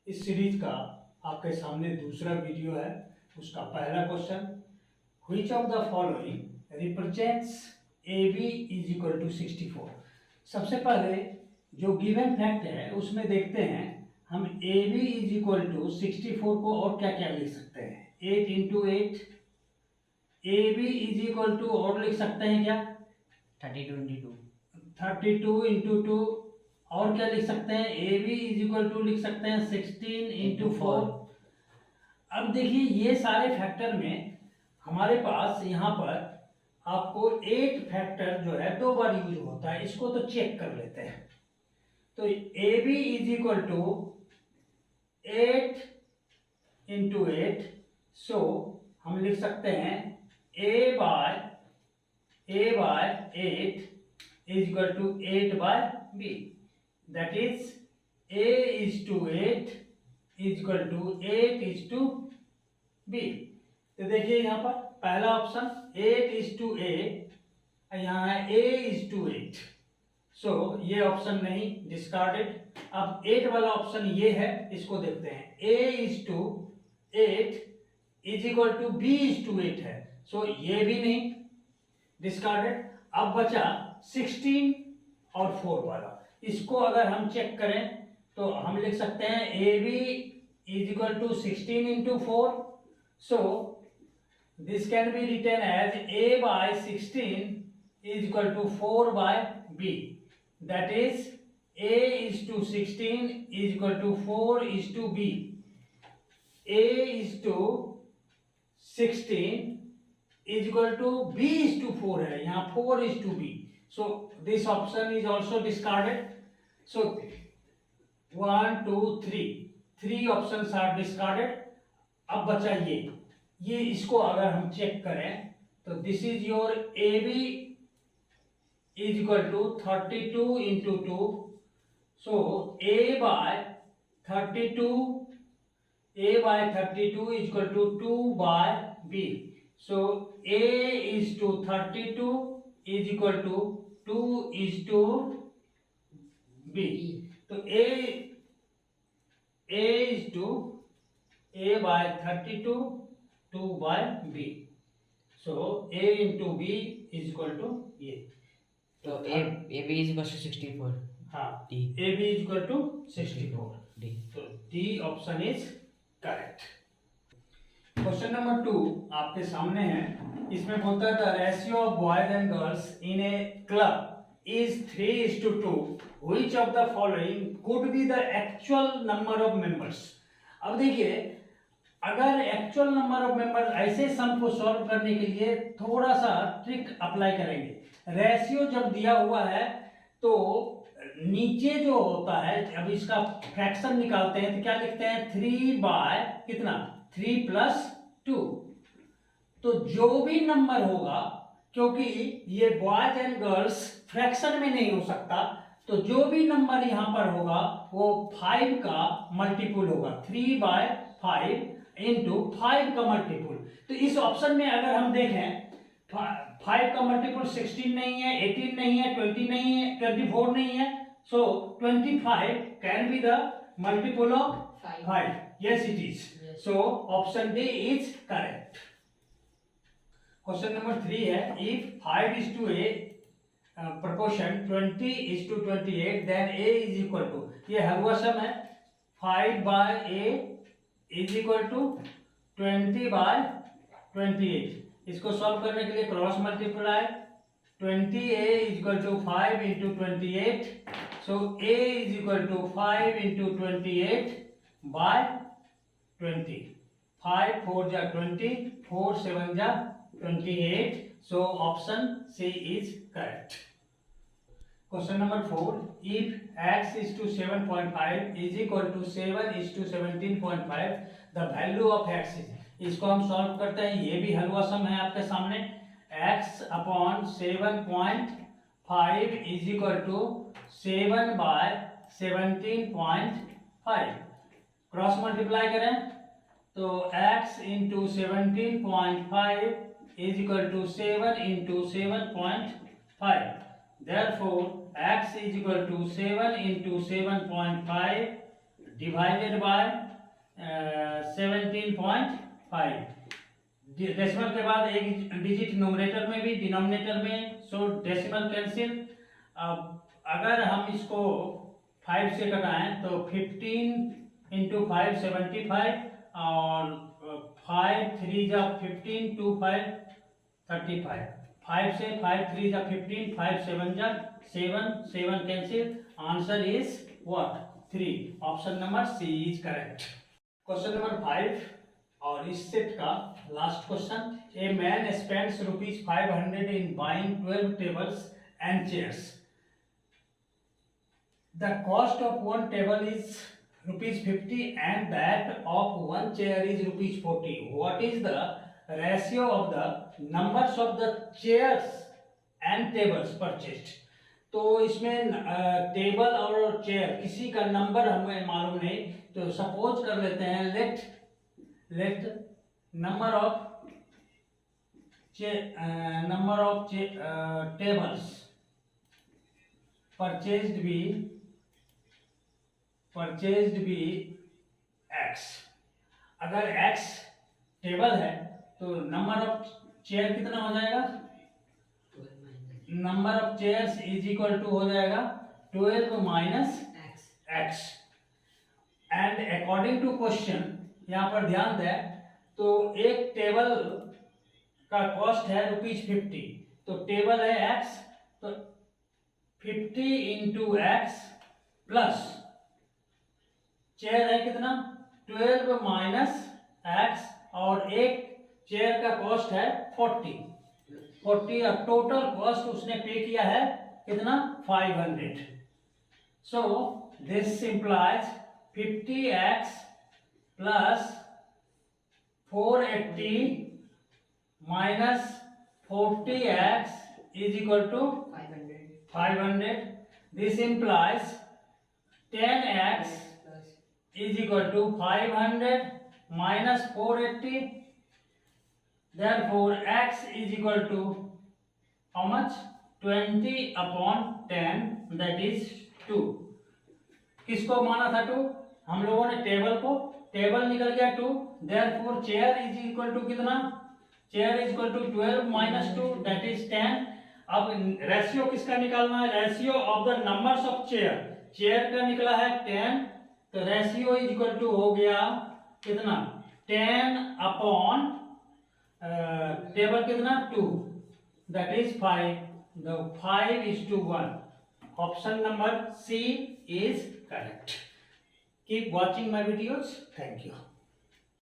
इस सीरीज का आपके सामने दूसरा वीडियो है। उसका पहला question, which of the following represents a b is equal to 64। सबसे पहले जो गिवन फैक्ट है उसमें देखते हैं हम a b is equal to 64 को और क्या क्या लिख सकते हैं। 8 into 8 a b is equal to और लिख सकते हैं क्या 32 इंटू 2 और क्या लिख सकते हैं a b is equal to लिख सकते हैं 16 इंटू 4। अब देखिए ये सारे फैक्टर में हमारे पास यहाँ पर आपको 8 फैक्टर जो है 2 बार यूज होता है, इसको तो चेक कर लेते हैं। तो a b is equal to 8 into 8, so हम लिख सकते हैं a by 8 is equal to 8 by b, that is a is to 8 is equal to 8 is to b। तो देखिए यहाँ पर पहला ऑप्शन 8 is to a, यहाँ है a is to 8, सो ये ऑप्शन नहीं, डिस्कार्डेड। अब 8 वाला ऑप्शन ये है, इसको देखते हैं a is to 8 is equal to b is to 8 है, सो ये भी नहीं, डिस्कार्डेड। अब बचा 16 और 4 वाला, इसको अगर हम चेक करें तो हम लिख सकते हैं a b is equal to 16 into 4, so this can be written as a by 16 is equal to 4 by b, that is a is to 16 is equal to 4 is to b. A is to 16 is equal to b is to 4 है, यहाँ 4 is to b, so this option is also discarded। so 1 2 3 options are discarded। अब बचा ये इसको अगर हम check करें तो this is your ab is equal to 32 into 2, so a by 32 is equal to 2 by b, so a is to 32 is equal to 2 is to b, तो a is to a by 32 2 by b, so a into b is equal to ये, तो a b is equal to 64। हाँ D। a b is equal to 64, D। तो D option is correct. Question number 2 आपके सामने है, इसमें बोलता है the ratio of boys and girls in A club is 3:2, which of the following could be the actual number of members. अब देखिए अगर एक्चुअल नंबर ऑफ मेंबर्स, ऐसे सम को सॉल्व करने के लिए थोड़ा सा ट्रिक अप्लाई करेंगे। रेशियो जब दिया हुआ है तो नीचे जो होता है, अब इसका फ्रैक्शन निकालते हैं तो क्या लिखते हैं 3 बाय कितना 3 प्लस 2, तो जो भी नंबर होगा, क्योंकि ये बॉयज एंड गर्ल्स फ्रैक्शन में नहीं हो सकता, तो जो भी नंबर यहां पर होगा वो 5 का मल्टीपुल होगा, 3 बाय 5 इंटू 5 का मल्टीपुल। तो इस ऑप्शन में अगर हम देखें 5 का मल्टीपुल 16 नहीं है, 18 नहीं है, 20 नहीं है, 24 नहीं है, सो 25 can be the multiple of 5। Yes, it is. Yes. So option D is correct. Question number 3 है, if 5 is to a proportion 20 is to 28, then a is equal to, ये हलवा सम है, 5 by a is equal to 20 by 28। इसको solve करने के लिए cross multiply, 20a is equal to 5 into 28, so a is equal to 5 into 28 by 20, 5 4 जा 20, 4 7 जा 28, so option C is correct। Question number 4, if x is to 7.5 is equal to 7 is to 17.5, the value of x is, इसको हम solve करते हैं, ये भी हलवा सम है आपके सामने, x upon 7.5 is equal to 7 by 17.5, cross multiply करें तो x into 17.5 is equal to 7 into 7.5, therefore x is equal to 7 into 7.5 divided by 17.5. Decimal के बाद एक डिजिट न्यूमरेटर में भी डिनोमिनेटर में, सो डेसिमल कैंसिल। अब अगर हम इसको 5 से कटाएं तो 15 इंटू 5 75 और 5 3 जा 15 2 5 35। 5 से 5 3 जा 15 5 7 जा 7 7 cancel. Answer is what 3। Option number C is correct. Question number 5 और इस सेट का last question. A man spends ₹500 in buying 12 tables and chairs. The cost of one table is ₹50 and that of one chair is ₹40. What is the ratio of the numbers of the chairs and tables purchased? तो इसमें table और chair किसी का number हमें मालूम नहीं, तो suppose कर लेते हैं let number of tables purchased be x। अगर x टेबल है तो नंबर ऑफ चेयर कितना हो जाएगा? Number of chairs is equal to हो जाएगा 12 minus x। And according to question, यहाँ पर ध्यान दें तो एक टेबल का कॉस्ट है ₹50, तो टेबल है x, तो 50 इंटू एक्स प्लस चेयर है कितना 12 माइनस एक्स, और एक चेयर का कॉस्ट है 40 और टोटल कॉस्ट उसने पे किया है कितना 500। So this implies 50x plus 480 minus 40x is equal to 500। This implies 10x is equal to 500 minus 480. Therefore x is equal to how much? 20 upon 10, that is 2. किसको माना था 2? हम लोगों ने टेबल को, टेबल निकल गया 2। Therefore chair is equal to कितना? Chair is equal to 12 minus 2, that is 10। अब रेशियो किसका निकालना है? Ratio of the numbers of chair. Chair का निकला है 10, तो रेशियो इज इक्वल टू हो गया कितना 10 अपॉन टेबल कितना 2, that is 5। The 5:1। Option number C is correct. Keep watching my videos. Thank you.